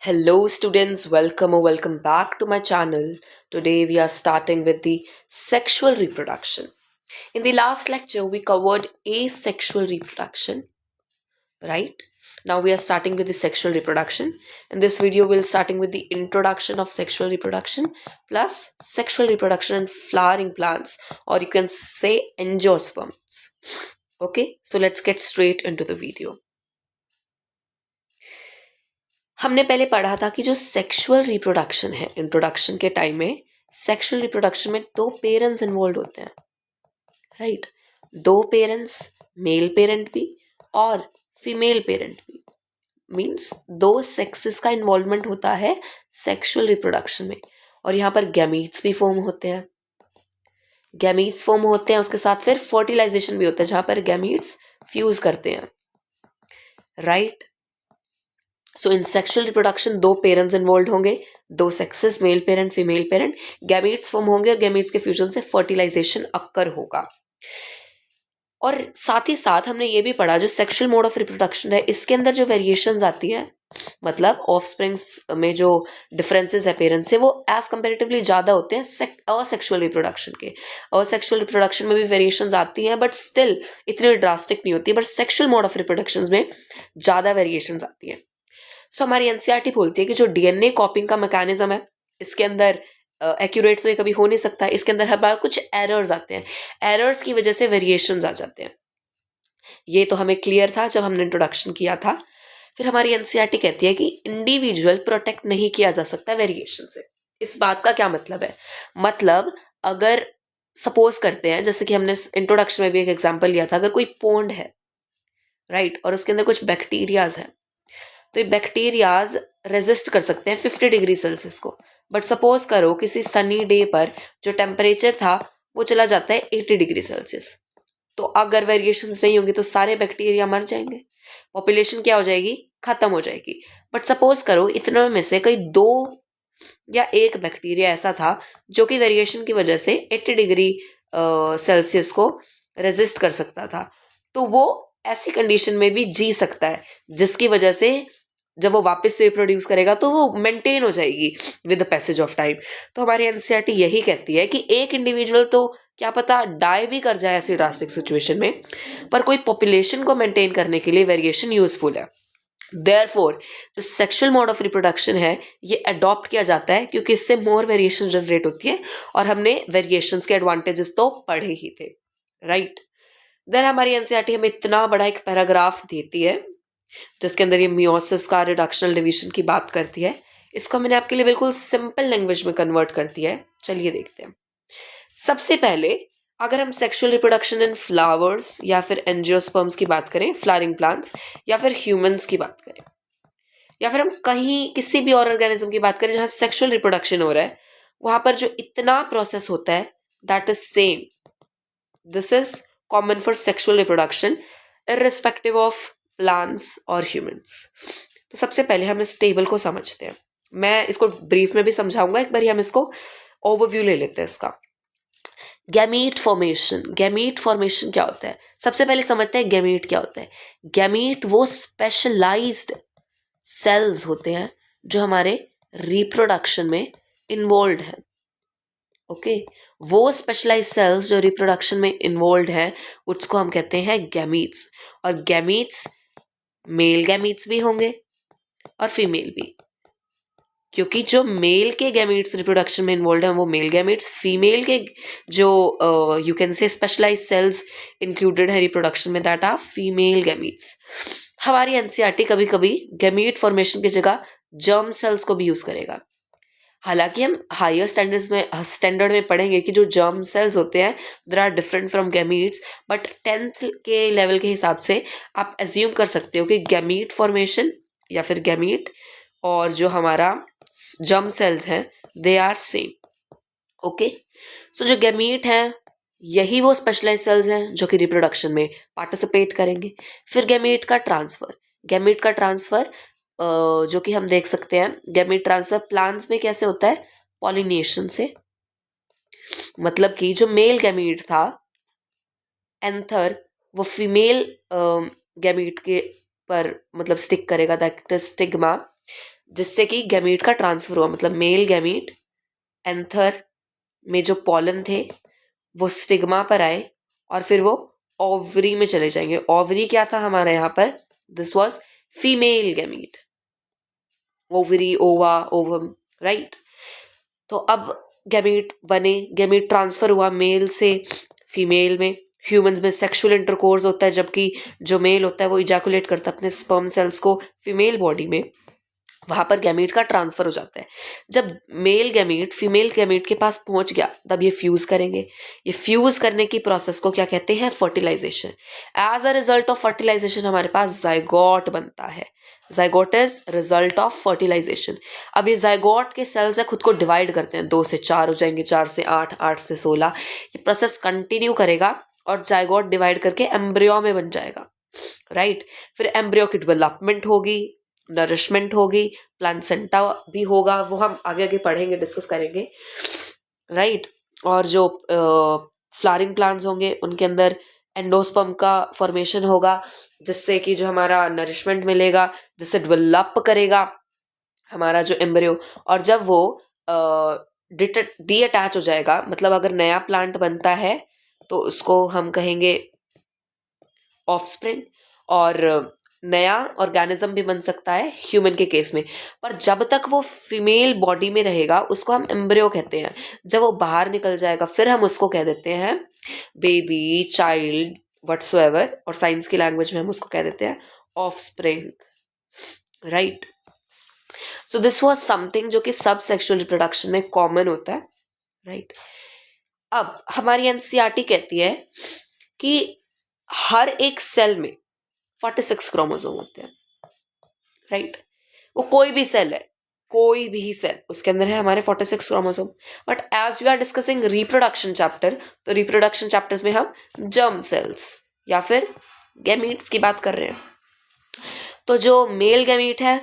Hello, students. Welcome or welcome back to my channel. Today, we are starting with the sexual reproduction. In the last lecture, we covered asexual reproduction, right? Now, we are starting with the sexual reproduction. In this video, we'll starting with the introduction of sexual reproduction plus sexual reproduction in flowering plants, or you can say angiosperms. Okay, so let's get straight into the video. हमने पहले पढ़ा था कि जो sexual reproduction है introduction के time में sexual reproduction में दो पेरेंट्स इन्वॉल्व होते हैं, राइट? दो पेरेंट्स, मेल पेरेंट भी और फीमेल पेरेंट भी, मींस दो सेक्सेस का इन्वॉल्वमेंट होता है सेक्सुअल रिप्रोडक्शन में। और यहाँ पर गैमीट्स भी फॉर्म होते हैं, गैमीट्स फॉर्म होते हैं, उसके साथ फिर फर्टिलाइजेशन भी होता है जहाँ पर गैमीट्स फ्यूज करते हैं, right? So in sexual reproduction दो पेरेंट्स इन्वॉल्व होंगे, दो sexes, male parent female parent, gametes form होंगे और गैमीट्स के फ्यूजन से फर्टिलाइजेशन अक्कर होगा। और साथ ही साथ हमने ये भी पढ़ा जो सेक्सुअल मोड ऑफ रिप्रोडक्शन है इसके अंदर जो वेरिएशंस आती हैं, मतलब ऑफस्प्रिंग्स में जो डिफरेंसेस है पेरेंट्स से, वो एज कंपेरेटिवली ज़्यादा होते हैं असेक्सुअल रिप्रोडक्शन के। असेक्सुअल रिप्रोडक्शन में भी वेरिएशंस आती हैं बट स्टिल इतनी ड्रास्टिक नहीं होती, but sexual mode of reproduction में ज़्यादा वेरिएशंस आती हैं। सो हमारी एनसीईआरटी बोलती है कि जो डीएनए कॉपिंग का मैकेनिज्म है इसके अंदर एक्यूरेट तो ये कभी हो नहीं सकता, इसके अंदर हर बार कुछ एरर्स आते हैं, एरर्स की वजह से वेरिएशंस आ जाते हैं। ये तो हमें क्लियर था जब हमने इंट्रोडक्शन किया था। फिर हमारी एनसीईआरटी कहती है कि इंडिविजुअल प्रोटेक्ट नहीं किया जा सकता वेरिएशन से। इस बात का क्या मतलब है? मतलब अगर सपोज करते हैं, जैसे कि हमने इंट्रोडक्शन में भी एक एग्जांपल लिया था, अगर कोई पोंड है, राइट, और उसके अंदर कुछ बैक्टीरियाज है, तो ये बैक्टीरियाज रेजिस्ट कर सकते हैं 50 डिग्री सेल्सियस को। बट सपोज करो किसी सनी डे पर जो टेम्परेचर था वो चला जाता है 80 डिग्री सेल्सियस, तो अगर वेरिएशंस नहीं होंगी तो सारे बैक्टीरिया मर जाएंगे, पॉपुलेशन क्या हो जाएगी, खत्म हो जाएगी। बट सपोज करो इतने में से कोई दो या एक बैक्टीरिया ऐसा था जो कि वेरिएशन की वजह से 80 डिग्री सेल्सियस को रेजिस्ट कर सकता था, तो वो ऐसी कंडीशन में भी जी सकता है, जिसकी वजह से जब वो वापस से रिप्रोड्यूस करेगा तो वो मेंटेन हो जाएगी with the passage of time. तो हमारी एनसीईआरटी यही कहती है कि एक इंडिविजुअल तो क्या पता डाई भी कर जाए ऐसी ड्रास्टिक सिचुएशन में, पर कोई पॉपुलेशन को मेंटेन करने के लिए वेरिएशन यूजफुल है। देयरफॉर जो सेक्सुअल मोड ऑफ रिप्रोडक्शन है ये अडॉप्ट किया जाता है क्योंकि इससे मोर वेरिएशन जनरेट होती है, और हमने वेरिएशंस के एडवांटेजेस तो पढ़े ही थे, राइट? देन हमारी एनसीईआरटी हमें इतना बड़ा एक पैराग्राफ देती है जिसके अंदर ये मियोसिस का रिडक्शनल डिवीजन की बात करती है। इसको मैंने आपके लिए बिल्कुल सिंपल लैंग्वेज में कन्वर्ट कर दिया है, चलिए देखते हैं। सबसे पहले अगर हम सेक्सुअल रिप्रोडक्शन इन फ्लावर्स या फिर एंजियोस्पर्म्स की बात करें, फ्लावरिंग प्लांट्स, या फिर ह्यूमंस की बात करें, या फिर हम कहीं किसी भी और ऑर्गेनिज्म की बात करें जहां सेक्सुअल रिप्रोडक्शन हो रहा है, वहां पर जो इतना प्रोसेस होता है that is same, this is common for sexual reproduction irrespective of plants और ह्यूमंस। तो सबसे पहले हम इस टेबल को समझते हैं, मैं इसको ब्रीफ में भी समझाऊंगा, एक बार हम इसको ओवरव्यू ले लेते हैं इसका। गैमीट फॉर्मेशन, गैमीट फॉर्मेशन क्या होता है? सबसे पहले समझते हैं गैमीट क्या होता है। गैमीट वो स्पेशलाइज्ड सेल्स होते हैं जो हमारे रिप्रोडक्शन में इन्वॉल्व हैं, ओके? वो स्पेशलाइज सेल्स जो रिप्रोडक्शन में इन्वॉल्व हैं उसको हम कहते हैं गैमीट्स। और गैमीट्स मेल गैमीट्स भी होंगे और फीमेल भी, क्योंकि जो मेल के गैमीट्स रिप्रोडक्शन में इन्वॉल्व हैं वो मेल गैमीट्स, फीमेल के जो you can say specialize cells included है रिप्रोडक्शन में दैट आर फीमेल गैमीट्स। हमारी एनसीईआरटी कभी कभी गैमीट फॉर्मेशन की जगह जर्म सेल्स को भी यूज करेगा। हालांकि हम हायर स्टैंडर्ड में पढ़ेंगे कि जो जर्म सेल्स होते हैं they are different from gametes, but 10th के लेवल के हिसाब से आप एज्यूम कर सकते हो कि गैमीट फॉर्मेशन या फिर गैमीट और जो हमारा जर्म सेल्स हैं दे आर सेम, ओके? सो जो गैमीट हैं यही वो स्पेशलाइज सेल्स हैं जो कि रिप्रोडक्शन में पार्टिसिपेट करेंगे। फिर गैमीट का ट्रांसफर, गैमीट का ट्रांसफर जो कि हम देख सकते हैं, गैमीट ट्रांसफर प्लांट्स में कैसे होता है? पॉलिनेशन से। मतलब कि जो मेल गैमीट था एंथर, वो फीमेल गैमीट के पर मतलब स्टिक करेगा, दैट इज स्टिग्मा। जिससे कि गैमीट का ट्रांसफर हुआ, मतलब मेल गैमीट एंथर में जो पॉलन थे वो स्टिग्मा पर आए और फिर वो ओवरी में चले जाएंगे। ओवरी क्या था हमारा यहाँ पर, this was female gamete, ovary, ओवा, ओवम, राइट। तो अब गैमीट बने, गैमीट ट्रांसफर हुआ मेल से फीमेल में। ह्यूमंस में सेक्सुअल इंटरकोर्स होता है, जबकि जो मेल होता है वो इजैकुलेट करता है अपने स्पर्म सेल्स को फीमेल बॉडी में, वहां पर गैमीट का ट्रांसफर हो जाता है। जब मेल गैमीट फीमेल गैमीट के पास पहुंच गया तब ये फ्यूज करेंगे। ये फ्यूज करने की प्रोसेस को क्या कहते हैं, fertilization. As a result of fertilization हमारे पास जाइगोट बनता है। Zygote is result of fertilization. अब ये जाइगोट के सेल्स है खुद को डिवाइड करते हैं, 2 से 4 हो जाएंगे, 4 से 8, 8 से 16। ये प्रोसेस कंटिन्यू करेगा और जाइगोट डिवाइड करके एम्ब्रियो में बन जाएगा, राइट। फिर एम्ब्रियो की डेवलपमेंट होगी, नरिशमेंट होगी, प्लासेंटा भी होगा, वो हम आगे आगे पढ़ेंगे, डिस्कस करेंगे, राइट। और जो फ्लावरिंग प्लांट्स होंगे उनके अंदर एंडोस्पर्म का फॉर्मेशन होगा, जिससे कि जो हमारा नरिशमेंट मिलेगा, जिससे डेवलप करेगा हमारा जो एम्ब्रियो। और जब वो डी अटैच हो जाएगा, मतलब अगर नया प्लांट बनता है तो उसको हम कहेंगे ऑफस्प्रिंग, और नया ऑर्गेनिज्म भी बन सकता है ह्यूमन के केस में। पर जब तक वो फीमेल बॉडी में रहेगा उसको हम एम्ब्रियो कहते हैं। जब वो बाहर निकल जाएगा फिर हम उसको कह देते हैं बेबी, चाइल्ड, व्हाट्सोएवर, और साइंस की लैंग्वेज में हम उसको कह देते हैं offspring, right. So this was something जो कि सब सेक्सुअल रिप्रोडक्शन में कॉमन होता है, राइट। अब हमारी एनसीईआरटी कहती है कि हर एक सेल में 46 क्रोमोसोम होते हैं, राइट। वो कोई भी सेल है, कोई भी सेल, उसके अंदर है हमारे 46 chromosome. But as we are discussing reproduction chapter, तो रिप्रोडक्शन चैप्टर्स में हम जर्म सेल्स या फिर गैमीट्स की बात कर रहे हैं। तो जो मेल गैमीट है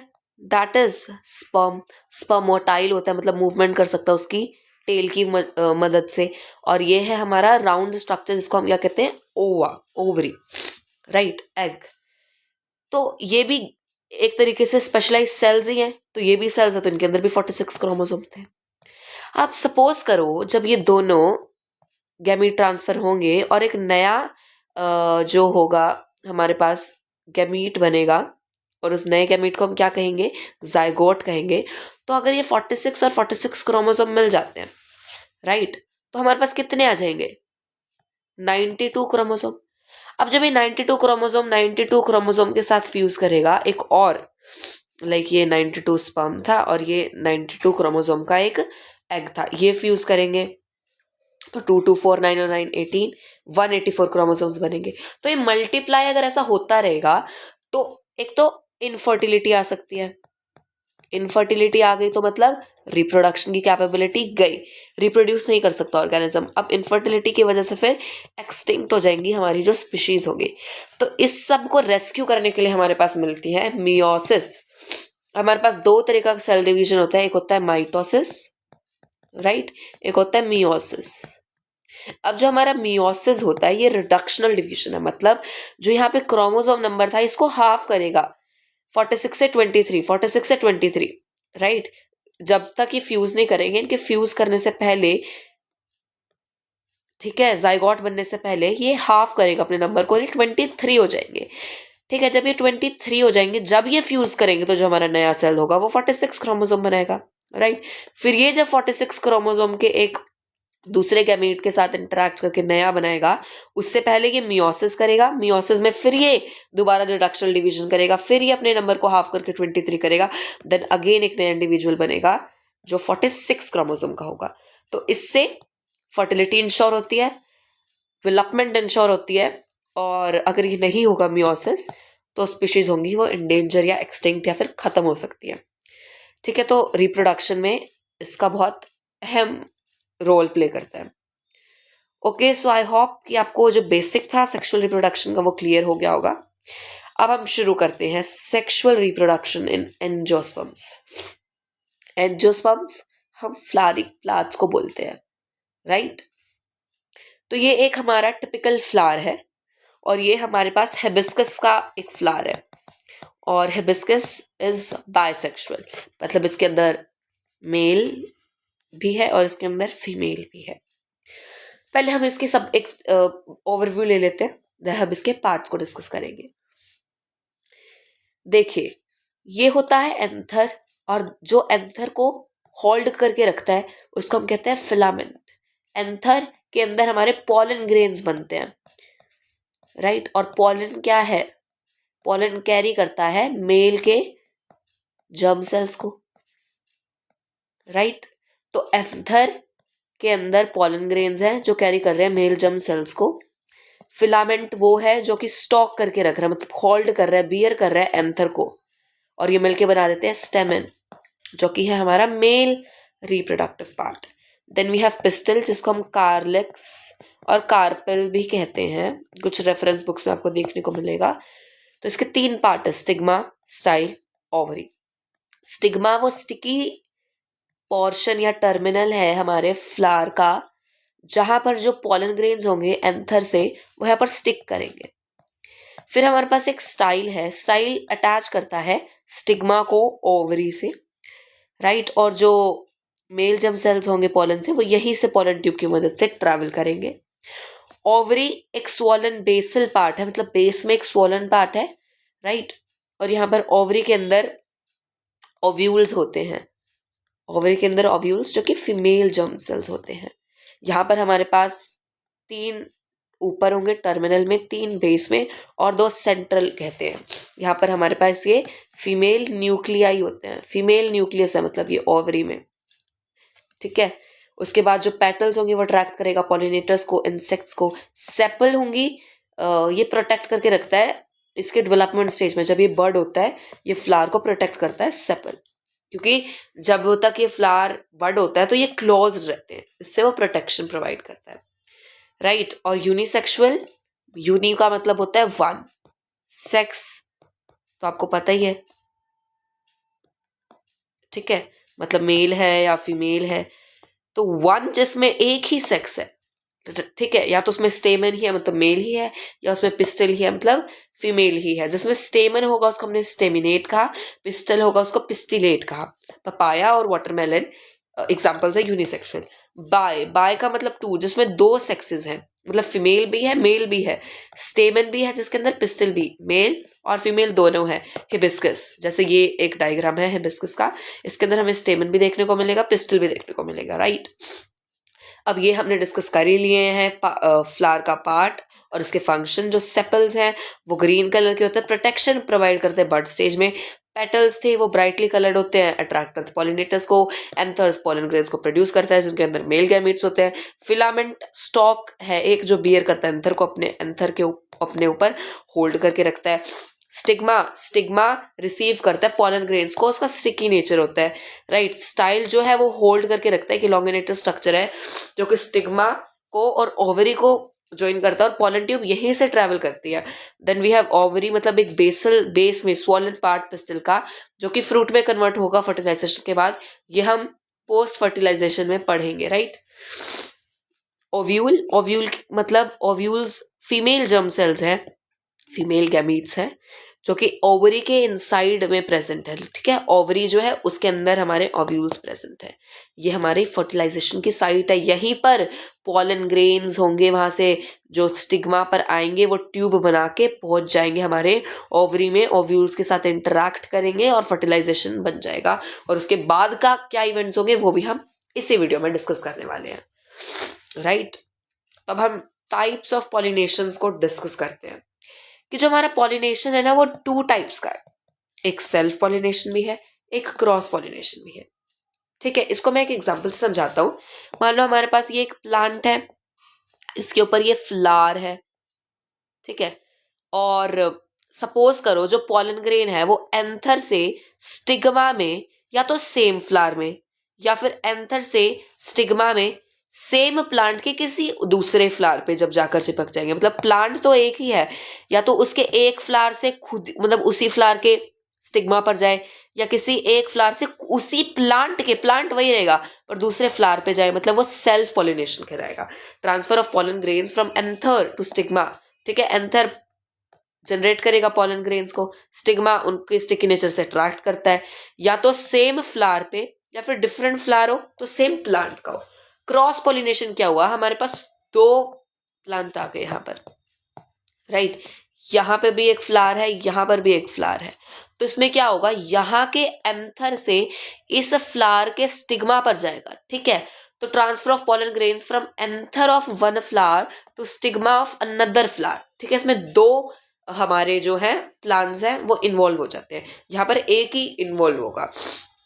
दैट इज स्पर्म, स्पर्मोटाइल होता है, मतलब मूवमेंट कर सकता है उसकी टेल की मदद से। और ये है हमारा राउंड स्ट्रक्चर जिसको हम क्या कहते हैं, ओवा, ओवरी, राइट, एग। तो ये भी एक तरीके से स्पेशलाइज सेल्स ही हैं, तो ये भी सेल्स है, तो इनके अंदर भी 46 क्रोमोसोम थे। आप सपोज करो जब ये दोनों गैमीट ट्रांसफर होंगे और एक नया जो होगा हमारे पास गैमीट बनेगा, और उस नए गैमीट को हम क्या कहेंगे, जाइगोट कहेंगे। तो अगर ये 46 और 46 क्रोमोसोम मिल जाते हैं, राइट, तो हमारे पास कितने आ जाएंगे, 92 क्रोमोसोम। अब जब ये 92 क्रोमोसोम के साथ फ्यूज करेगा एक और, लाइक ये 92 स्पर्म था और ये 92 क्रोमोसोम का एक एग था, ये फ्यूज करेंगे तो 2 2 4 9 और 9 18, 184 क्रोमोसोम्स बनेंगे। तो ये मल्टीप्लाई अगर ऐसा होता रहेगा तो एक तो इनफर्टिलिटी आ सकती है, इनफर्टिलिटी आ गई तो मतलब रिप्रोडक्शन की कैपेबिलिटी गई, रिप्रोड्यूस नहीं कर सकता ऑर्गेनिज्म। अब इनफर्टिलिटी की वजह से फिर एक्सटिंक्ट हो जाएंगी हमारी जो स्पीशीज होगी। तो इस सब को रेस्क्यू करने के लिए हमारे पास मिलती है मियोसिस। हमारे पास 2 तरह का सेल डिवीजन होता है, एक होता है माइटोसिस, राइट, एक होता है मियोसिस। अब जो हमारा मियोसिस होता है ये रिडक्शनल डिवीजन है, मतलब जो यहाँ पे क्रोमोसोम नंबर था इसको हाफ करेगा, 46 से 23, 46 से 23, राइट। जब तक ये फ्यूज नहीं करेंगे, इनके फ्यूज करने से पहले, ठीक है, जाइगोट बनने से पहले ये हाफ करेगा अपने नंबर को, ये 23 हो जाएंगे, ठीक है। जब ये 23 हो जाएंगे, जब ये फ्यूज करेंगे तो जो हमारा नया सेल होगा वो 46 क्रोमोसोम बनाएगा, राइट। फिर ये जब 46 क्रोमोसोम के एक दूसरे गैमीट के साथ इंटरेक्ट करके नया बनाएगा, उससे पहले ये मियोसिस करेगा, मियोसिस में फिर ये दोबारा रिडक्शनल डिवीजन करेगा, फिर ये अपने नंबर को हाफ करके 23 करेगा, देन अगेन एक नया इंडिविजुअल बनेगा जो 46 क्रोमोसोम का होगा। तो इससे फर्टिलिटी इंश्योर होती है, डेवलपमेंट इंश्योर होती है, और अगर ये नहीं होगा मियोसिस तो स्पीशीज होंगी वो इंडेंजर या एक्सटिंक्ट या फिर खत्म हो सकती है, ठीक है। तो रिप्रोडक्शन में इसका बहुत अहम रोल प्ले करता है। ओके, सो आई होप कि आपको जो बेसिक था सेक्सुअल रिप्रोडक्शन का वो क्लियर हो गया होगा। अब हम शुरू करते हैं sexual reproduction in angiosperms. Angiosperms हम फ्लावरिंग प्लांट्स को बोलते हैं, राइट। तो ये एक हमारा टिपिकल फ्लावर है और ये हमारे पास हिबिस्कस का एक फ्लावर है, और हिबिस्कस इज बाइसेक्सुअल, मतलब इसके अंदर मेल भी है और इसके अंदर फीमेल भी है। पहले हम इसके सब एक ओवरव्यू ले लेते हैं, देन हम इसके पार्ट्स को डिस्कस करेंगे। देखिए, ये होता है एंथर, और जो एंथर को होल्ड करके रखता है उसको हम कहते हैं फिलामेंट। एंथर के अंदर हमारे पॉलन ग्रेन्स बनते हैं, राइट। और पॉलन क्या है? पॉलन कैरी करता है मेल के जर्म सेल्स को, राइट। तो एंथर के अंदर पॉलन ग्रेन्स हैं जो कैरी कर रहे हैं मेल जर्म सेल्स को। फिलामेंट वो है जो कि स्टॉक करके रख रहा है, मतलब होल्ड कर रहा है, बियर कर रहा है एंथर को, और ये मिलके बना देते हैं स्टेमन, जो कि है हमारा male reproductive part. Then we have pistil, जिसको हम कार्लेक्स और कार्पेल भी कहते हैं, कुछ रेफरेंस बुक्स में आपको देखने को मिलेगा। तो इसके 3 पार्ट है, स्टिग्मा, स्टाइल, ओवरी। स्टिग्मा वो स्टिकी पोर्शन या टर्मिनल है हमारे फ्लावर का, जहां पर जो पॉलन ग्रेन्स होंगे एंथर से वो यहाँ पर स्टिक करेंगे। फिर हमारे पास एक स्टाइल है, स्टाइल अटैच करता है स्टिग्मा को ओवरी से, राइट। और जो मेल जर्म सेल्स होंगे पॉलन से, वो यहीं से पॉलन ट्यूब की मदद से ट्रैवल करेंगे। ओवरी एक स्वॉलन बेसल पार्ट है, मतलब बेस में एक स्वॉलन पार्ट है, राइट। और यहाँ पर ओवरी के अंदर ओव्यूल्स होते हैं, ओवरी के अंदर ओव्यूल्स जो कि फीमेल जर्म सेल्स होते हैं। यहाँ पर हमारे पास 3 ऊपर होंगे टर्मिनल में, 3 बेस में और 2 सेंट्रल कहते हैं। यहाँ पर हमारे पास ये फीमेल न्यूक्लियाई होते हैं, फीमेल न्यूक्लियस है मतलब ये ओवरी में, ठीक है। उसके बाद जो पेटल्स होंगे वो अट्रैक्ट करेगा पॉलिनेटर्स को, इंसेक्ट्स को। सेपल होंगी, ये प्रोटेक्ट करके रखता है इसके डेवलपमेंट स्टेज में, जब ये बर्ड होता है ये फ्लावर को प्रोटेक्ट करता है सेपल, क्योंकि जब तक ये फ्लावर बर्ड होता है तो ये क्लोज्ड रहते हैं, इससे वो प्रोटेक्शन प्रोवाइड करता है, राइट। और यूनिसेक्सुअल, यूनि का मतलब होता है 1, सेक्स तो आपको पता ही है, ठीक है, मतलब मेल है या फीमेल है। तो 1 जिसमें एक ही सेक्स है, ठीक है, या तो उसमें स्टेमन ही है मतलब मेल ही है, या उसमें पिस्टल ही है मतलब फीमेल ही है। जिसमें स्टेमन होगा उसको हमने स्टेमिनेट कहा, पिस्टल होगा उसको पिस्टिलेट कहा। पपाया और वाटरमेलन एग्जांपल्स है यूनिसेक्सुअल। बाय, बाय का मतलब 2, जिसमें 2 सेक्सेस हैं, मतलब फीमेल भी है मेल भी है। स्टेमन भी है जिसके अंदर पिस्टल भी, मेल और फीमेल दोनों है। हिबिस्कस, जैसे ये एक डायग्राम है हिबिस्कस का, इसके अंदर हमें स्टेमन भी देखने को मिलेगा, पिस्टल भी देखने को मिलेगा, राइट। अब ये हमने डिस्कस कर ही लिए हैं फ्लावर का पार्ट और उसके फंक्शन। जो सेपल्स हैं वो ग्रीन कलर के होते हैं, प्रोटेक्शन प्रोवाइड करते हैं बर्ड स्टेज में। पेटल्स थे वो ब्राइटली कलर्ड होते हैं, अट्रैक्ट करते पॉलिनेटर्स को। एंथर्स पॉलन ग्रेन्स को प्रोड्यूस करता है जिनके अंदर मेल गैमीट्स होते हैं। फिलामेंट स्टॉक है एक जो बियर करता है एंथर को, अपने एंथर के अपने ऊपर होल्ड करके रखता है। स्टिग्मा, स्टिग्मा रिसीव करता है पॉलन ग्रेन्स को, उसका स्टिकी नेचर होता है, राइट। स्टाइल जो है वो होल्ड करके रखता है, कि इलॉन्गिनेटेड स्ट्रक्चर है जो कि स्टिग्मा को और ओवरी को ज्वाइन करता है और पॉलन ट्यूब यहीं से ट्रैवल करती है। देन वी हैव ओवरी, मतलब एक बेसल बेस में स्वॉलन पार्ट पिस्टल का, जो कि फ्रूट में कन्वर्ट होगा फर्टिलाइजेशन के बाद। ये हम पोस्ट फर्टिलाइजेशन में पढ़ेंगे, राइट। ओव्यूल, ओव्यूल मतलब ओव्यूल्स फीमेल जर्म सेल्स हैं, फीमेल गैमीट्स है जो कि ओवरी के इनसाइड में प्रेजेंट है, ठीक है। ओवरी जो है उसके अंदर हमारे ओव्यूल्स प्रेजेंट है, ये हमारी फर्टिलाइजेशन की साइट है। यहीं पर पॉलन ग्रेन्स होंगे, वहां से जो स्टिग्मा पर आएंगे वो ट्यूब बना के पहुंच जाएंगे हमारे ओवरी में, ओव्यूल्स के साथ इंटरैक्ट करेंगे और फर्टिलाइजेशन बन जाएगा। और उसके बाद का क्या इवेंट्स होंगे वो भी हम इसी वीडियो में डिस्कस करने वाले हैं, राइट। अब हम टाइप्स ऑफ पॉलिनेशंस को डिस्कस करते हैं कि जो हमारा पॉलिनेशन है ना वो 2 टाइप्स का है, एक सेल्फ पॉलिनेशन भी है, एक क्रॉस पॉलिनेशन भी है, ठीक है। इसको मैं एक एग्जांपल से समझाता हूँ। मान लो हमारे पास ये एक प्लांट है, इसके ऊपर ये फ्लावर है, ठीक है। और सपोज करो जो पॉलन ग्रेन है वो एंथर से स्टिग्मा में, या तो सेम फ्लावर में या फिर एंथर से स्टिग्मा में सेम प्लांट के किसी दूसरे फ्लावर पे जब जाकर चिपक जाएंगे, मतलब प्लांट तो एक ही है, या तो उसके एक फ्लावर से खुद मतलब उसी फ्लावर के स्टिग्मा पर जाए, या किसी एक फ्लावर से उसी प्लांट के, प्लांट वही रहेगा पर दूसरे फ्लावर पे जाए, मतलब वो सेल्फ पॉलिनेशन कहलाएगा। Transfer of pollen grains from anther to stigma, ठीक है। एंथर जनरेट करेगा पॉलन ग्रेन्स को, स्टिग्मा उनके स्टिकी नेचर से अट्रैक्ट करता है, या तो सेम फ्लावर पे या फिर डिफरेंट फ्लावर हो तो सेम प्लांट का हो। क्रॉस पॉलिनेशन क्या हुआ, हमारे पास 2 प्लांट आ गए यहाँ पर, राइट। यहाँ पे भी एक फ्लावर है, यहाँ पर भी एक फ्लावर है, तो इसमें क्या होगा, यहाँ के एंथर से इस फ्लावर के स्टिग्मा पर जाएगा, ठीक है। तो transfer of pollen grains from anther of one flower to stigma of another flower, ठीक है। इसमें 2 हमारे जो है प्लांट्स हैं वो इन्वॉल्व हो जाते हैं, यहाँ पर एक ही इन्वॉल्व होगा।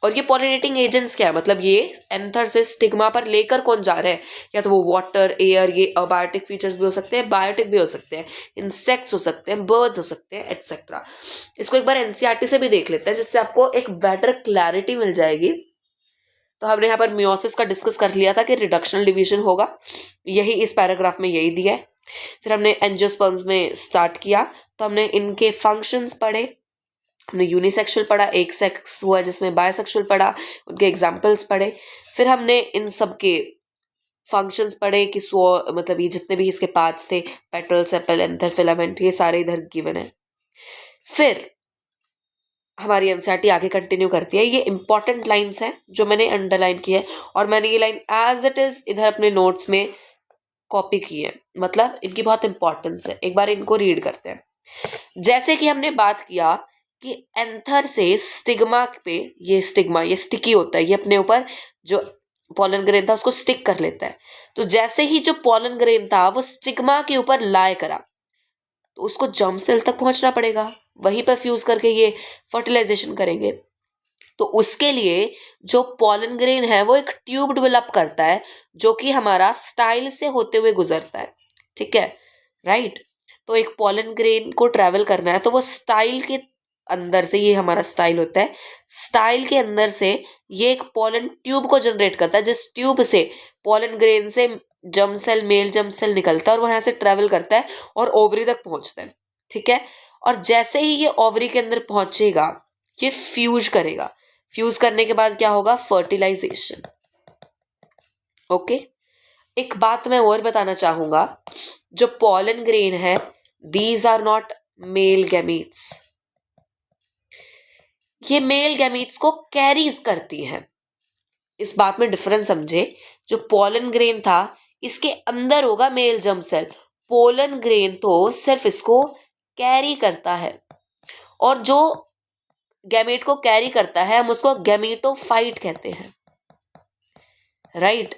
और ये पॉलिनेटिंग एजेंट्स क्या है, मतलब ये एंथर से स्टिग्मा पर लेकर कौन जा रहे हैं, या तो वो वाटर, एयर, ये अबायोटिक फीचर्स भी हो सकते हैं, बायोटिक भी हो सकते हैं, इंसेक्ट्स हो सकते हैं, बर्ड्स हो सकते हैं, एटसेट्रा। इसको एक बार एनसीईआरटी से भी देख लेते हैं, जिससे आपको एक बेटर क्लैरिटी मिल जाएगी। तो हमने यहाँ पर मियोसिस का डिस्कस कर लिया था कि रिडक्शनल डिवीजन होगा, यही इस पैराग्राफ में यही दिया है। फिर हमने एंजियोस्पर्म्स में स्टार्ट किया, तो हमने इनके फंक्शंस पढ़े, हमने यूनिसेक्सुअल पढ़ा, एक सेक्स हुआ जिसमें बायसेक्सुअल पढ़ा, उनके एग्जाम्पल्स पढ़े। फिर हमने इन सब के फंक्शंस पढ़े कि मतलब ये जितने भी इसके पार्ट्स थे, पेटल, सेपल, एंथर, फिलामेंट, ये सारे इधर गिवन है। फिर हमारी एनसीईआरटी आगे कंटिन्यू करती है, ये इंपॉर्टेंट लाइंस हैं जो मैंने अंडरलाइन की है, और मैंने ये लाइन एज इट इज इधर अपने नोट्स में कॉपी की है, मतलब इनकी बहुत इंपॉर्टेंस है। एक बार इनको रीड करते हैं। जैसे कि हमने बात किया कि एंथर से स्टिग्मा पे, ये स्टिग्मा ये स्टिकी होता है, ये अपने ऊपर जो पॉलन ग्रेन था उसको स्टिक कर लेता है। तो जैसे ही जो पॉलन ग्रेन था वो स्टिग्मा के ऊपर लाए करा, तो उसको जर्म सेल तक पहुंचना पड़ेगा, वहीं पर फ्यूज करके ये फर्टिलाइजेशन करेंगे। तो उसके लिए जो पॉलन ग्रेन है वो एक ट्यूब डेवलप करता है, जो कि हमारा स्टाइल से होते हुए गुजरता है, ठीक है, राइट। तो एक पॉलन ग्रेन को ट्रैवल करना है, तो वो स्टाइल के अंदर से, ये हमारा स्टाइल होता है, स्टाइल के अंदर से ये एक पॉलन ट्यूब को जनरेट करता है, जिस ट्यूब से पॉलन ग्रेन से germ cell, male germ cell निकलता है और वो यहाँ से ट्रैवल करता है और ओवरी तक पहुंचता है, ठीक है। और जैसे ही ये ओवरी के अंदर पहुंचेगा, ये फ्यूज करेगा, फ्यूज करने के बाद क्या होगा, फर्टिलाइजेशन, ओके। एक बात मैं और बताना चाहूंगा, जो पॉलन ग्रेन है, these are not male gametes, ये मेल गैमीट्स को कैरीज करती हैं। इस बात में डिफरेंस समझे, जो पॉलन ग्रेन था इसके अंदर होगा male germ cell, pollen grain तो सिर्फ इसको कैरी करता है, और जो गैमेट को कैरी करता है हम उसको गैमेटोफाइट कहते हैं, राइट।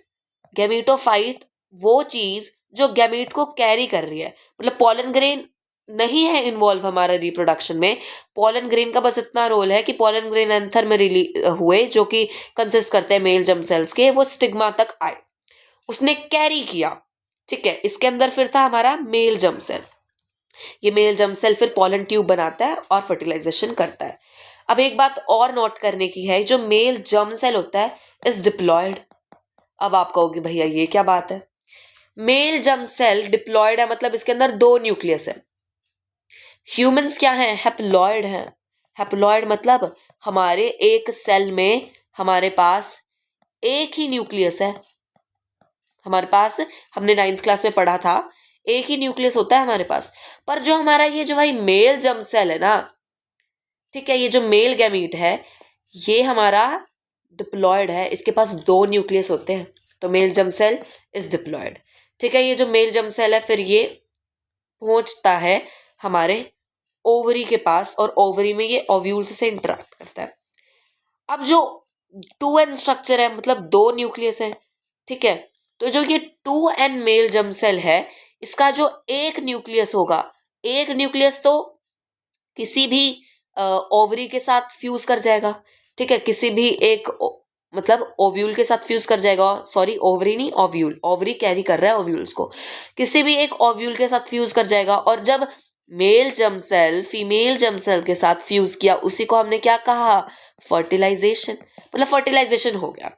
गैमेटोफाइट वो चीज जो गैमेट को कैरी कर रही है, मतलब पॉलन ग्रेन नहीं है इन्वॉल्व हमारा रिप्रोडक्शन में। पॉलन ग्रेन का बस इतना रोल है कि पॉलन ग्रेन एंथर में हुए, जो कि कंसिस्ट करते हैं मेल जर्म सेल्स के, वो स्टिग्मा तक आए, उसने कैरी किया, ठीक है। इसके अंदर फिर था हमारा मेल जर्म सेल, ये मेल जर्म सेल फिर पॉलन ट्यूब बनाता है और फर्टिलाइजेशन करता है। अब एक बात और नोट करने की है, जो मेल जर्म सेल होता है इज डिप्लॉयड। अब आप कहोगे भैया ये क्या बात है, मेल जर्म सेल डिप्लॉयड है, मतलब इसके अंदर 2 न्यूक्लियस है। ह्यूमंस क्या है, हैप्लॉयड है। हैप्लॉयड मतलब हमारे एक सेल में हमारे पास एक ही न्यूक्लियस है, हमारे पास, हमने 9th क्लास में पढ़ा था, एक ही न्यूक्लियस होता है हमारे पास। पर जो हमारा ये जो भाई मेल जर्म सेल है ना, ठीक है, ये जो मेल गैमीट है ये हमारा डिप्लॉयड है, इसके पास 2 न्यूक्लियस होते हैं, तो male germ cell is diploid, ठीक है। ये जो मेल जर्म सेल है फिर ये पहुंचता है हमारे ओवरी के पास, और ओवरी में ये ओव्यूल्स से इंटरेक्ट करता है। अब जो 2n स्ट्रक्चर है, मतलब 2 न्यूक्लियस है, ठीक है, तो जो ये 2n मेल जर्म सेल है, इसका जो एक न्यूक्लियस होगा, एक न्यूक्लियस तो किसी भी ओवरी के साथ फ्यूज कर जाएगा, ठीक है, किसी भी एक मतलब ओव्यूल के साथ फ्यूज कर जाएगा, सॉरी ओवरी नहीं ओव्यूल, ओवरी कैरी कर रहा है ओव्यूल्स को, किसी भी एक ओव्यूल के साथ फ्यूज कर जाएगा। और जब male germ cell female germ cell के साथ फ्यूज किया, उसी को हमने क्या कहा, फर्टिलाइजेशन, मतलब फर्टिलाइजेशन हो गया।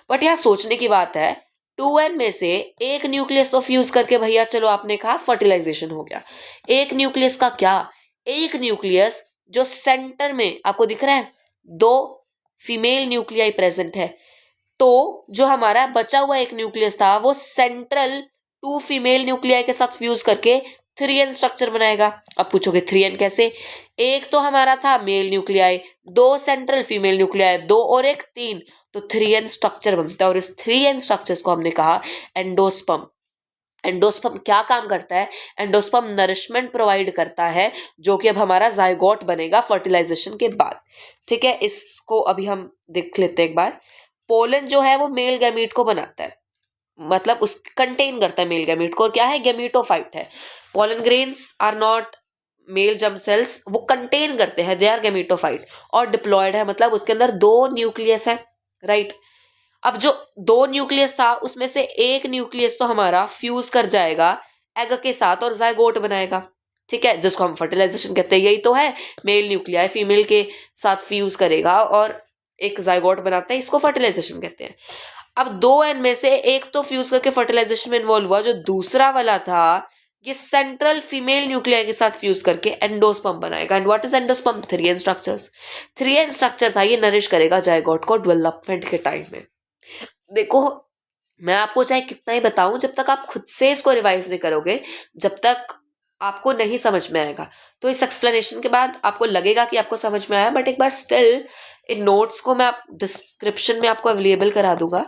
बट यहाँ सोचने की बात है, 2n में से एक न्यूक्लियस तो फ्यूज करके भैया चलो आपने कहा फर्टिलाइजेशन हो गया, एक न्यूक्लियस का क्या, एक न्यूक्लियस जो सेंटर में आपको दिख रहा है 2 फीमेल न्यूक्लियाई प्रेजेंट है, तो जो हमारा बचा हुआ एक न्यूक्लियस था वो सेंट्रल 2 फीमेल न्यूक्लियाई के साथ फ्यूज करके 3n स्ट्रक्चर बनाएगा। अब पूछोगे 3n कैसे? एक तो हमारा था male nuclei, 2 central female nuclei, 2 और 1 3, तो 3n स्ट्रक्चर बनता है। और इस 3n स्ट्रक्चर्स को हमने कहा एंडोस्पर्म। एंडोस्पर्म क्या काम करता है? एंडोस्पर्म नरिशमेंट प्रोवाइड करता है, जो कि अब हमारा जाइगोट बनेगा फर्टिलाइजेशन के बाद। ठीक है, इसको अभी हम देख लेते हैं एक बार। पोलन जो है वो मेल गैमीट को बनाता है, मतलब उस कंटेन करता है मेल गैमीट को, और क्या है? गैमीटोफाइट है। Pollen grains are not male germ cells, वो कंटेन करते हैं, दे आर गैमीटोफाइट। और डिप्लॉयड है, मतलब उसके अंदर 2 न्यूक्लियस है, राइट। अब जो 2 न्यूक्लियस था उसमें से एक न्यूक्लियस तो हमारा फ्यूज कर जाएगा एग के साथ और जाइगोट बनाएगा। ठीक है, जिसको हम फर्टिलाइजेशन कहते हैं। यही तो है, मेल न्यूक्लियाई फीमेल के साथ फ्यूज करेगा और एक जाइगोट बनाता है, इसको फर्टिलाइजेशन कहते हैं। अब 2n में से एक तो फ्यूज करके फर्टिलाइजेशन में इन्वॉल्व हुआ, जो दूसरा वाला था ये सेंट्रल फीमेल न्यूक्लियाई के साथ फ्यूज करके एंडोस्पर्म बनाएगा। And what is endosperm? 3n structures. 3n structure था, ये नरिश करेगा जाइगोट को डेवलपमेंट के टाइम में। देखो, मैं आपको चाहे कितना ही बताऊं, जब तक आप खुद से इसको रिवाइज नहीं करोगे, जब तक आपको नहीं समझ में आएगा। तो इस एक्सप्लेनेशन के बाद आपको लगेगा कि आपको समझ में आया, बट एक बार स्टिल इन नोट्स को मैं आप डिस्क्रिप्शन में आपको अवेलेबल करा दूंगा,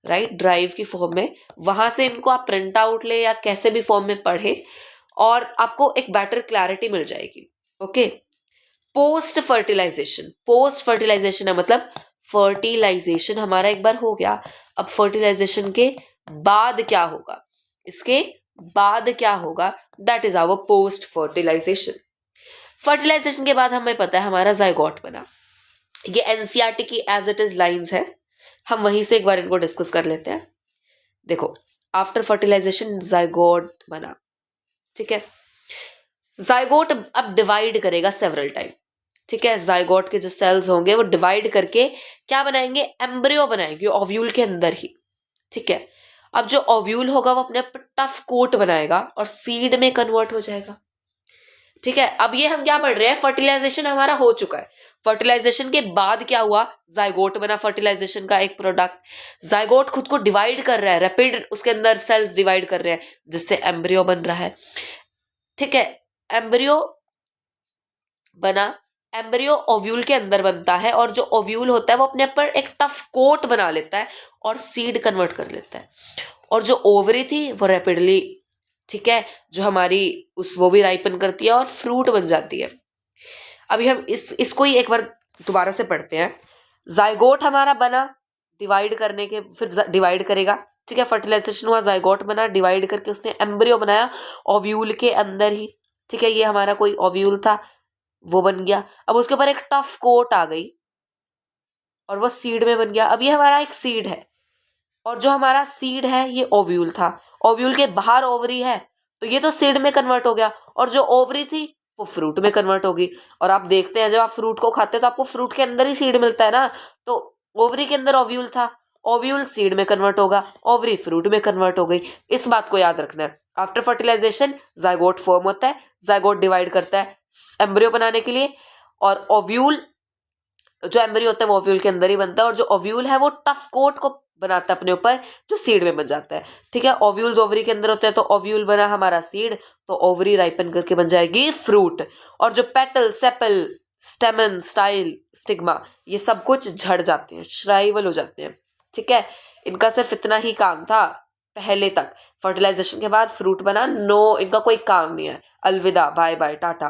राइट, ड्राइव की फॉर्म में। वहां से इनको आप प्रिंट आउट ले या कैसे भी फॉर्म में पढ़े, और आपको एक बेटर क्लैरिटी मिल जाएगी। Okay, post fertilization. Post fertilization है मतलब फर्टिलाइजेशन हमारा एक बार हो गया, अब फर्टिलाइजेशन के बाद क्या होगा, इसके बाद क्या होगा, that is our post fertilization. Fertilization के बाद हमें पता है हमारा जाइगोट बना। ये एनसीईआरटी की एज इट इज लाइंस है, हम वहीं से एक बार इनको डिस्कस कर लेते हैं। देखो, आफ्टर फर्टिलाइजेशन जाइगोट बना, ठीक है। जाइगोट अब डिवाइड करेगा सेवरल टाइम, ठीक है। जाइगोट के जो सेल्स होंगे वो डिवाइड करके क्या बनाएंगे? एम्ब्रियो बनाएंगे ओव्यूल के अंदर ही, ठीक है। अब जो ओव्यूल होगा वो अपने टफ कोट बनाएगा और सीड में कन्वर्ट हो जाएगा, ठीक है। अब ये हम क्या पढ़ रहे हैं? फर्टिलाइजेशन हमारा हो चुका है, फर्टिलाइजेशन के बाद क्या हुआ? जाइगोट बना, फर्टिलाइजेशन का एक प्रोडक्ट। जाइगोट खुद को डिवाइड कर रहा है, रैपिड उसके अंदर सेल्स डिवाइड कर रहे हैं, जिससे एम्ब्रियो बन रहा है, ठीक है। एम्ब्रियो बना, एम्ब्रियो ओव्यूल के अंदर बनता है, और जो ओव्यूल होता है वो अपने ऊपर एक टफ कोट बना लेता है और सीड कन्वर्ट कर लेता है। और जो ओवरी थी वो रैपिडली, ठीक है, जो हमारी वो भी राइपन करती है और फ्रूट बन जाती है। अभी हम इसको ही एक बार दोबारा से पढ़ते हैं। जाइगोट हमारा बना, डिवाइड करने के फिर डिवाइड करेगा, ठीक है। फर्टिलाइजेशन हुआ, जाइगोट बना, डिवाइड करके उसने एम्ब्रियो बनाया ओव्यूल के अंदर ही, ठीक है। ये हमारा कोई ओव्यूल था, वो बन गया। अब उसके ऊपर एक टफ कोट आ गई और वो सीड में बन गया। अब ये हमारा एक सीड है, और जो हमारा सीड है ये ओव्यूल था। ओव्यूल के बाहर ओवरी है, तो ये तो सीड में कन्वर्ट हो गया, और जो ओवरी थी वो फ्रूट में कन्वर्ट होगी। और आप देखते हैं जब आप फ्रूट को खाते हैं तो आपको फ्रूट के अंदर ही सीड मिलता है ना, तो ओवरी के अंदर ओव्यूल था, ओव्यूल सीड में कन्वर्ट होगा, ओवरी फ्रूट में कन्वर्ट हो गई। इस बात को याद रखना है। आफ्टर फर्टिलाइजेशन जाइगोट फॉर्म होता है, जाइगोट डिवाइड करता है एम्ब्रियो बनाने के लिए, और ओव्यूल, जो एम्ब्रियो होता है वो ओव्यूल के अंदर ही बनता है, और जो ओव्यूल है वो टफ कोट को बनाता है अपने ऊपर, जो सीड में बन जाता है, ठीक है। ओव्यूल्स ओवरी के अंदर होते हैं, तो ओव्यूल बना हमारा सीड, तो ओवरी राइपन करके बन जाएगी फ्रूट। और जो पेटल, सेपल, स्टेमन, स्टाइल, स्टिग्मा, ये सब कुछ झड़ जाते हैं, श्राइवल हो जाते हैं, ठीक है। इनका सिर्फ इतना ही काम था पहले तक। फर्टिलाइजेशन के बाद फ्रूट बना, नो, इनका कोई काम नहीं है। अलविदा, बाय बाय, टाटा,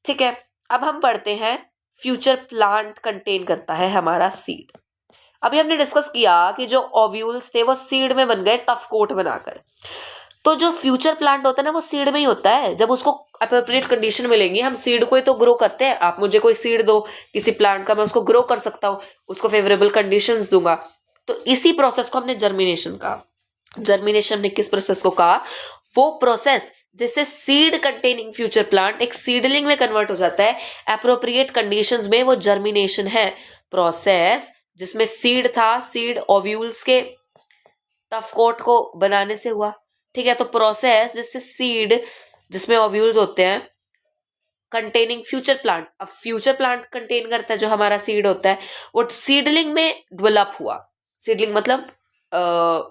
ठीक है। अब हम पढ़ते हैं फ्यूचर प्लांट कंटेन करता है हमारा सीड। अभी हमने डिस्कस किया कि जो ओव्यूल्स थे वो सीड में बन गए टफ कोट बनाकर। तो जो फ्यूचर प्लांट होता है ना वो सीड में ही होता है। जब उसको अप्रोप्रिएट कंडीशन मिलेंगी, हम सीड को ही तो ग्रो करते हैं। आप मुझे कोई सीड दो किसी प्लांट का, मैं उसको ग्रो कर सकता हूँ, उसको फेवरेबल कंडीशंस दूंगा। तो इसी प्रोसेस को हमने जर्मिनेशन कहा। जर्मिनेशन ने किस प्रोसेस को कहा? वो प्रोसेस जिससे सीड कंटेनिंग फ्यूचर प्लांट एक सीडलिंग में कन्वर्ट हो जाता है एप्रोप्रिएट कंडीशंस में, वो जर्मिनेशन है। प्रोसेस जिसमें सीड था, सीड ओव्यूल्स के टफ कोट को बनाने से हुआ, ठीक है। तो प्रोसेस जिससे सीड, जिसमें ओव्यूल्स होते हैं, कंटेनिंग फ्यूचर प्लांट, अब फ्यूचर प्लांट कंटेन करता है जो हमारा सीड होता है, वो सीडलिंग में डेवलप हुआ। सीडलिंग मतलब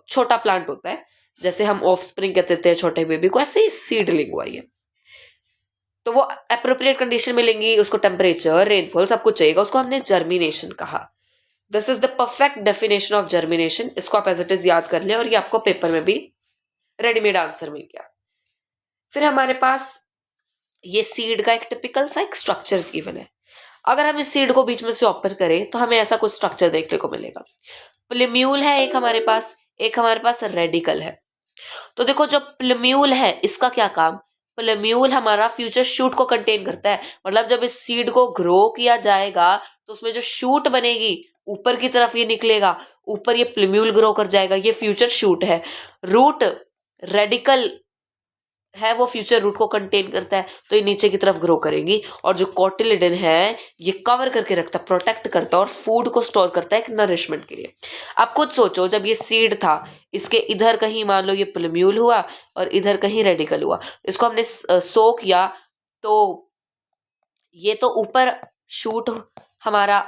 छोटा प्लांट होता है, जैसे हम ऑफस्प्रिंग कहते थे छोटे बेबी को, ऐसे ही सीडलिंग हुआ ये। तो वो अप्रोप्रिएट कंडीशन मिलेंगी, उसको टेम्परेचर, रेनफॉल सब कुछ चाहिएगा, उसको हमने जर्मिनेशन कहा। This is the perfect definition of germination. इसको आप एज इट इज याद कर लें और ये आपको पेपर में भी रेडीमेड आंसर मिल गया। फिर हमारे पास ये सीड का एक टिपिकल सा एक स्ट्रक्चर गिवन है। अगर हम इस सीड को बीच में से ओपन करें तो हमें ऐसा कुछ स्ट्रक्चर देखने को मिलेगा। प्लेम्यूल है एक हमारे पास, एक हमारे पास रेडिकल है। तो देखो जो प्लेम्यूल है इसका क्या काम, प्लेम्यूल हमारा फ्यूचर शूट को कंटेन करता है। मतलब जब इस सीड को ग्रो किया जाएगा तो उसमें जो शूट बनेगी ऊपर की तरफ ये निकलेगा, ऊपर ये प्लेम्यूल ग्रो कर जाएगा, ये फ्यूचर शूट है। रूट रेडिकल है वो फ्यूचर रूट को कंटेन करता है, तो ये नीचे की तरफ ग्रो करेंगी। और जो कोटिलिडन है ये कवर करके रखता है, प्रोटेक्ट करता है और फूड को स्टोर करता है एक नरिशमेंट के लिए। आप खुद सोचो, जब ये सीड था इसके इधर कहीं मान लो ये प्लम्यूल हुआ और इधर कहीं रेडिकल हुआ, इसको हमने सो किया तो ये तो ऊपर शूट हमारा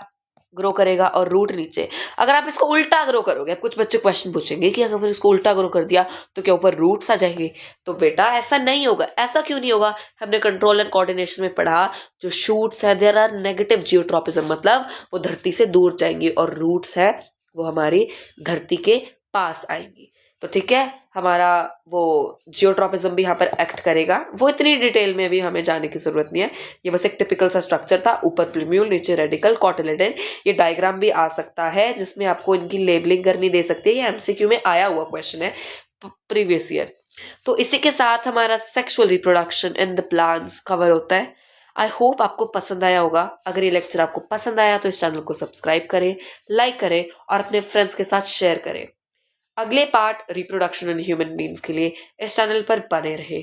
ग्रो करेगा और रूट नीचे। अगर आप इसको उल्टा ग्रो करोगे, कुछ बच्चे क्वेश्चन पूछेंगे कि अगर इसको उल्टा ग्रो कर दिया तो क्या ऊपर रूट्स आ जाएंगे, तो बेटा ऐसा नहीं होगा। ऐसा क्यों नहीं होगा, हमने कंट्रोल एंड कोऑर्डिनेशन में पढ़ा जो शूट्स है देयर आर नेगेटिव जियोट्रॉपिज्म, मतलब वो धरती से दूर जाएंगी, और रूट्स है वो हमारी धरती के पास आएंगी। तो ठीक है, हमारा वो जियोट्रॉपिज्म भी यहाँ पर एक्ट करेगा। वो इतनी डिटेल में भी हमें जाने की जरूरत नहीं है, ये बस एक टिपिकल सा स्ट्रक्चर था, ऊपर प्लूम्यूल नीचे रेडिकल कोटिलिडन। ये डायग्राम भी आ सकता है जिसमें आपको इनकी लेबलिंग करनी दे सकती है, ये एमसीक्यू में आया हुआ क्वेश्चन है प्रीवियस ईयर। तो इसी के साथ हमारा sexual reproduction in the plants cover होता है। आई होप आपको पसंद आया होगा। अगर ये लेक्चर आपको पसंद आया तो इस चैनल को सब्सक्राइब करें, लाइक करें और अपने फ्रेंड्स के साथ शेयर करें। अगले part reproduction in human beings के लिए इस चैनल पर बने रहे।